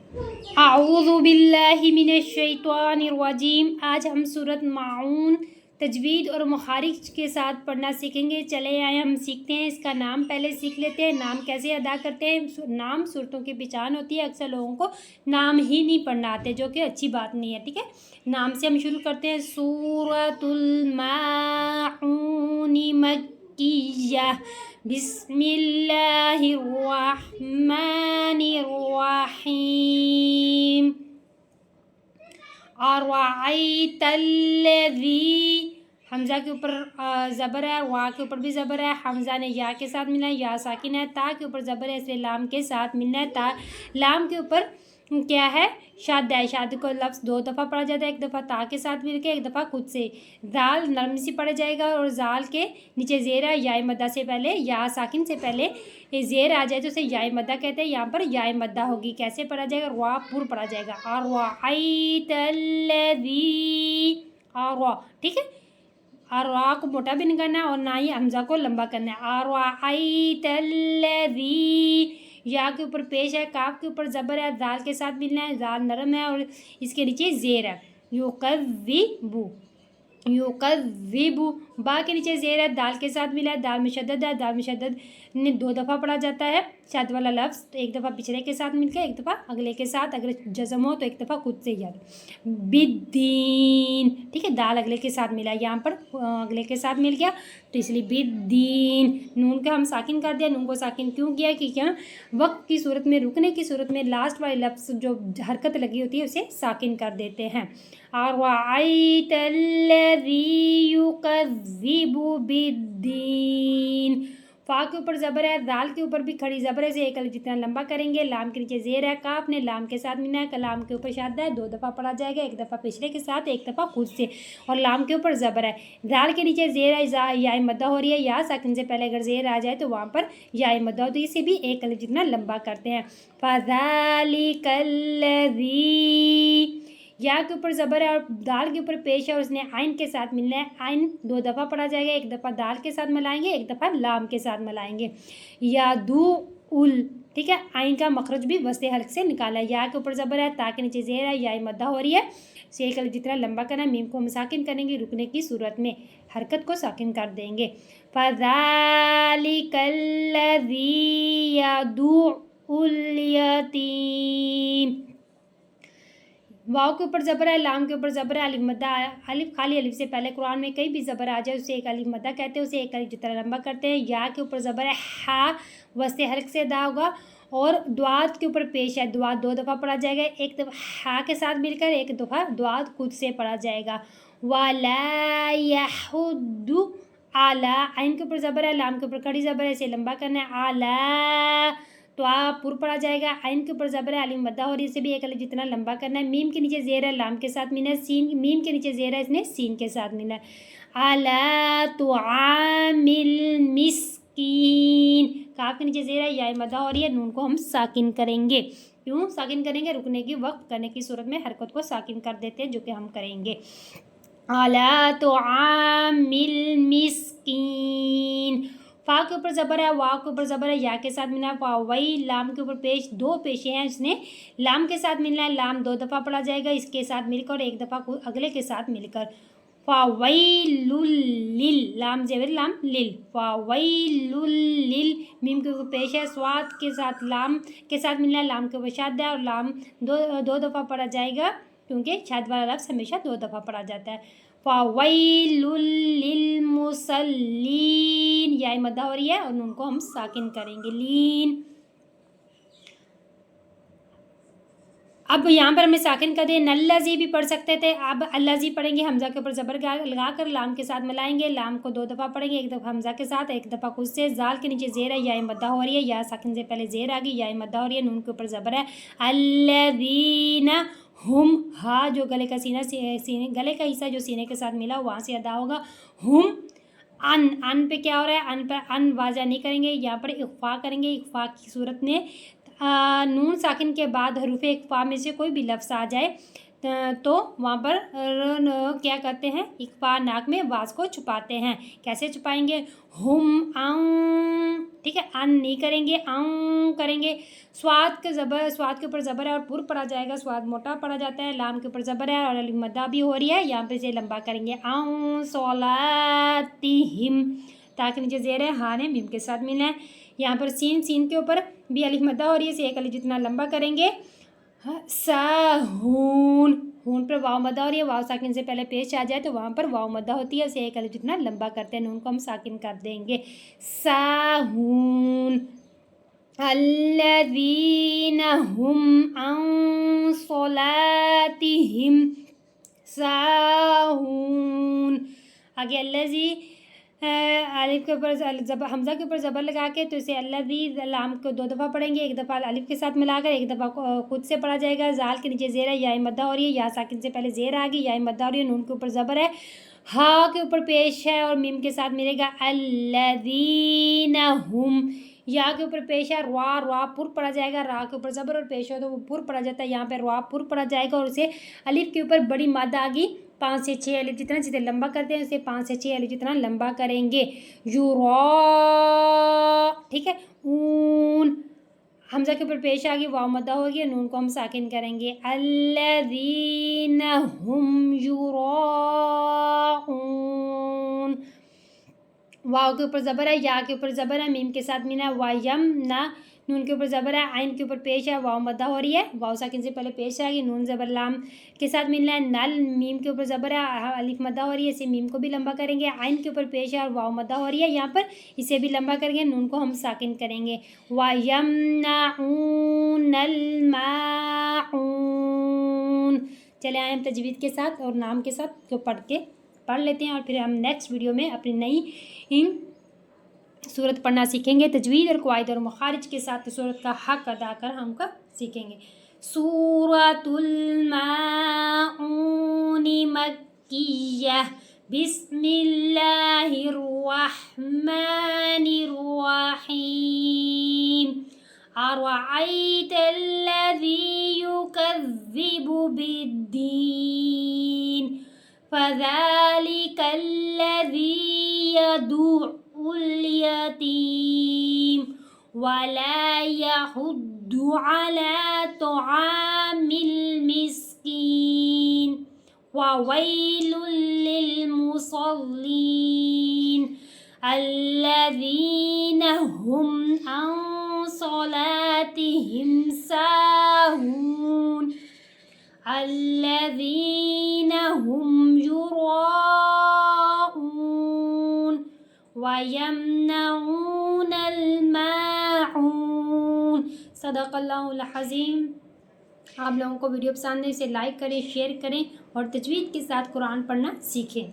आऊज़ु बिल्लाहि मिनश शैतानिर रजीम। आज हम सूरत माऊन तजवीद और मखारिज के साथ पढ़ना सीखेंगे। चले आए हम सीखते हैं। इसका नाम पहले सीख लेते हैं। नाम कैसे अदा करते हैं। नाम सूरतों की पहचान होती है। अक्सर लोगों को नाम ही नहीं पढ़ना आते, जो कि अच्छी बात नहीं है। ठीक है, नाम से हम शुरू करते हैं। सूरतुल माऊन मक्किया, बिस्मिल्लाहिर्रहमानिर्रहीम। अर्वाइतल्लज़ी, हमज़ा के ऊपर ज़बर है, वाह के ऊपर भी ज़बर है। हमज़ा ने या के साथ मिलना है, या साकिन है। ता के ऊपर ज़बर है, इसलिए लाम के साथ मिलना है। ता लाम के ऊपर क्या है, शाद है। शाद को लफ्ज़ दो दफ़ा पढ़ा जाता है, एक दफ़ा ता के साथ मिल के, एक दफ़ा खुद से। जाल नरम सी पढ़ा जाएगा और जाल के नीचे ज़ेर है। या मद्दा से पहले, या साकिन से पहले ज़ेर आ जाए तो उसे या मद्दा कहते हैं। यहाँ पर या मद्दा होगी। कैसे पढ़ा जाएगा, वा पुर पढ़ा जाएगा। और ठीक है, और रा को मोटा भी नहीं करना और ना ही हमजा को लंबा करना है। अर्वाइतल्लज़ी, या के ऊपर पेश है, काफ के ऊपर ज़बर है, दाल के साथ मिलना है। दाल नरम है और इसके नीचे ज़ेर है। युकज़्ज़िबु, युकज़्ज़िबु। बा के नीचे ज़ेर है, दाल के साथ मिला है। दाल मुशद्दद है। दाल मुशद्दद ने दो दफ़ा पढ़ा जाता है। शाद वाला लफ्ज़ तो एक दफ़ा पिछले के साथ मिलकर, एक दफ़ा अगले के साथ। अगर जज़म हो तो एक दफ़ा खुद से याद। बिद्दीन, ठीक है, दाल अगले के साथ मिला है, यहाँ पर अगले के साथ मिल गया तो इसलिए बिद्दीन। नून का हम साकिन कर दिया। नून को साकिन क्यों किया कि क्या वक्त की सूरत में, रुकने की सूरत में लास्ट वाले लफ्ज़ जो हरकत लगी होती है उसे साकिन कर देते हैं। अर्वाइतल्लज़ी युकज़्ज़िबु बिद्दीन। फा के ऊपर ज़बर है, दाल के ऊपर भी खड़ी ज़बर है, से एक अलिफ जितना लंबा करेंगे। लाम के नीचे ज़ेर है, काफ ने लाम के साथ मिलना है। कलाम के ऊपर शाद है, दो दफ़ा पढ़ा जाएगा, एक दफ़ा पिछले के साथ, एक दफ़ा खुद से। और लाम के ऊपर ज़बर है, दाल के नीचे ज़ेर है, या मद्दा हो रही है। या साकिन से पहले अगर ज़ेर आ जाए तो वहाँ पर या मद्दा हो, तो इसे भी एक अलिफ जितना लंबा करते हैं। फ़ज़ालिकल्लज़ी, या के ऊपर ज़बर है और दाल के ऊपर पेश है और उसने आइन के साथ मिलना है। आइन दो दफ़ा पढ़ा जाएगा, एक दफ़ा दाल के साथ मिलाएंगे, एक दफ़ा लाम के साथ मिलाएंगे। या दू उल, ठीक है, आइन का मखरज भी वस्ते हल्क से निकाला है। या के ऊपर ज़बर है, ता के नीचे ज़ेर है, या मद्दा हो रही है, से एक जितना लंबा करना। मीम को हम साकिन करेंगे, रुकने की सूरत में हरकत को साकिन कर देंगे। फ़ज़ालिकल्लज़ी यदुउल यतीम। वाव के ऊपर ज़बर है, लाम के ऊपर ज़बर है, अलिफ मद्दा। अलिफ खाली अलिफ से पहले कुरान में कहीं भी ज़बर आ जाए उसे एक अलिफ मद्दा कहते हैं, उसे एक अलिफ जितना लंबा करते हैं। या के ऊपर ज़बर है, हा वस्ते हल्क से अदा होगा। और दुआत के ऊपर पेश है, दुआत दो दफ़ा पढ़ा जाएगा, एक दफ़ा हा के साथ मिलकर, एक दफ़ा दुआत खुद से पढ़ा जाएगा। वाला यहुद्दु आला, आइन के ऊपर ज़बर है, लाम के ऊपर खड़ी ज़बर है, इसे लंबा करना है। आला तो आप पुर पढ़ा जाएगा। आइन के ऊपर ज़बर है, अलिफ मद्दा और इसे भी एक अलिफ जितना लंबा करना है। मीम के नीचे ज़ेर है, लाम के साथ मिलना है। सीन, मीम के नीचे ज़ेर है, इसने सीन के साथ मिलना है। अला तुआमिल मिस्कीन, काफ के नीचे ज़ेर है, या मद्दा और ये नून को हम साकिन करेंगे। क्यों साकिन करेंगे, रुकने की वक्त करने की सूरत में हरकत को साकिन कर देते हैं, जो कि हम करेंगे। अला तुआमिल मिस्कीन। फा के ऊपर ज़बर है, वाव के ऊपर ज़बर है, या के साथ मिलना है। फावई, लाम के ऊपर पेश, दो पेशे हैं, इसने लाम के साथ मिलना है। लाम दो दफ़ा पढ़ा जाएगा, इसके साथ मिलकर, और एक दफ़ा अगले के साथ मिलकर। फावैलुल लिल, लाम ज़ेर लाम लिल, फावैलुल लिल। मीम के ऊपर पेश है, स्वाद के साथ लाम के साथ मिलना है। लाम के ऊपर शाद है और लाम दो दफ़ा पढ़ा जाएगा, क्योंकि शाद वाला लफ्ज़ हमेशा दो दफ़ा पढ़ा जाता है। फ़वैलुल लिलमुसल्लीन, या मद्दा हो रही है और उनको हम साकिन करेंगे, लीन। अब यहाँ पर हमें साकिन कर दिए। नल्लज़ी भी पढ़ सकते थे, अब अल्लाज़ी पढ़ेंगे। हमज़ा के ऊपर ज़बर लगाकर लाम के साथ मिलाएंगे। लाम को दो दफ़ा पढ़ेंगे, एक दफ़ा हमज़ा के साथ, एक दफ़ा खुद से। जाल के नीचे ज़ेर है, या मद्दा हो रही है, या साकिन से पहले ज़ेर आ गई, या मद्दा हो रही है। नून के ऊपर ज़बर है। अल्लज़ीना हुम, हा जो गले का सीने गले का हिस्सा जो सीने के साथ मिला वहाँ से अदा होगा। हुम अन पे क्या हो रहा है, अन पर अन वाजा नहीं करेंगे, यहाँ पर इख्फा करेंगे। इख्फा की सूरत में नून साकिन के बाद हरूफ इख्फा में से कोई भी लफ्ज़ आ जाए तो वहाँ पर क्या करते हैं, इकफा नाक में आवाज़ को छुपाते हैं। कैसे छुपाएंगे, हुम आऊं, ठीक है, अन नहीं करेंगे, आऊं करेंगे। स्वाद के ऊपर ज़बर है और पुर पड़ा जाएगा, स्वाद मोटा पड़ा जाता है। लाम के ऊपर ज़बर है और अलिफ मद्दा भी हो रही है, यहाँ पे इसे लंबा करेंगे, आऊं सोलातिहिम, ताकि नीचे ज़ेर है, हाँ ने मीम के साथ मिलना है। यहाँ पर सीन के ऊपर भी अलिफ मद्दा हो रही है, इसे एक अलिफ जितना लंबा करेंगे। साहून, हून पर वाव मद्दा हो रही है, वाव साकिन से पहले पेश आ जाए तो वहाँ पर वाव मद्दा होती है, उसे एक अलिफ जितना लंबा करते हैं, नून को हम साकिन कर देंगे। साहून अल्लज़ीना हुम अन सलातिहिम साहून। आगे अल्लज़ी अलिफ के ऊपर हमज़ा के ऊपर ज़बर लगा के, तो इसे अल्लज़ी लाम को 2 दफ़ा पढ़ेंगे, एक दफ़ा अलिफ के साथ मिलाकर, एक दफ़ा खुद से पढ़ा जाएगा। जाल के नीचे ज़ेर है, या मद्दा हो रही है, या साकिन से पहले ज़ेर आ गई, या मद्दा हो रही है, नून के ऊपर ज़बर है, हा के ऊपर पेश है और मीम के साथ मिलेगा अल्लज़ीना हुम। या के ऊपर पेश है, रा पुर पड़ा जाएगा, रा के ऊपर ज़बर और पेश हो तो वो पुर पड़ा जाता है, यहाँ पे रा पुर पड़ा जाएगा और उसे अलिफ के ऊपर बड़ी मद आ गई, 5 से 6 अलिफ जितना, जिसे लंबा करते हैं उसे 5 से 6 अलिफ जितना लंबा करेंगे। युरा, ठीक है, ऊन, हमज़ा के ऊपर पेश आ गई, वाव मद्दा हो गया, नून को हम साकिन करेंगे। अल्लज़ीना हुम युराऊन, वाव के ऊपर ज़बर है, या के ऊपर ज़बर है, मीम के साथ मीना, वायम ना, नून के ऊपर ज़बर है, आइन के ऊपर पेश है, वाव मद्दा हो रही है, वाव साकिन से पहले पेश आ गई, नून ज़बर लाम के साथ मिलना है। नल, मीम के ऊपर ज़बर है, अलिफ मद्दा हो रही है, इसे मीम को भी लंबा करेंगे। आइन के ऊपर पेश है और वाव मद्दा हो रही है, यहाँ पर इसे भी लंबा करेंगे, नून को हम साकिन करेंगे। वयमनऊनल माऊन। चले आए हम तजवीद के साथ और नाम के साथ तो पढ़ लेते हैं और फिर हम नेक्स्ट वीडियो में अपनी नई सूरत पढ़ना सीखेंगे, तजवीद और क़वाइद और मखारिज के साथ, तो सूरत का हक अदा कर हम कब सीखेंगे। सूरतुल माऊन मक्किय्यह, बिस्मिल्लाहिर रहमानिर रहीम। अरअयतल्लज़ी युकज़्ज़िबु बिद्दीन, फ़ज़ालिकल्लज़ी यदुउल यतीम वला यहुद्दु अला तुआमिल मिस्कीन ववैलुल लिल मुसल्लीन अल्लज़ीना हुम अन सलातिहिम साहून अल्लज़ीना हुम युराऊन वयमनऊनल माऊन। सदक़ल्लाहुल अज़ीम। आप लोगों को वीडियो पसंद है, इसे लाइक करें, शेयर करें और तजवीद के साथ कुरान पढ़ना सीखें।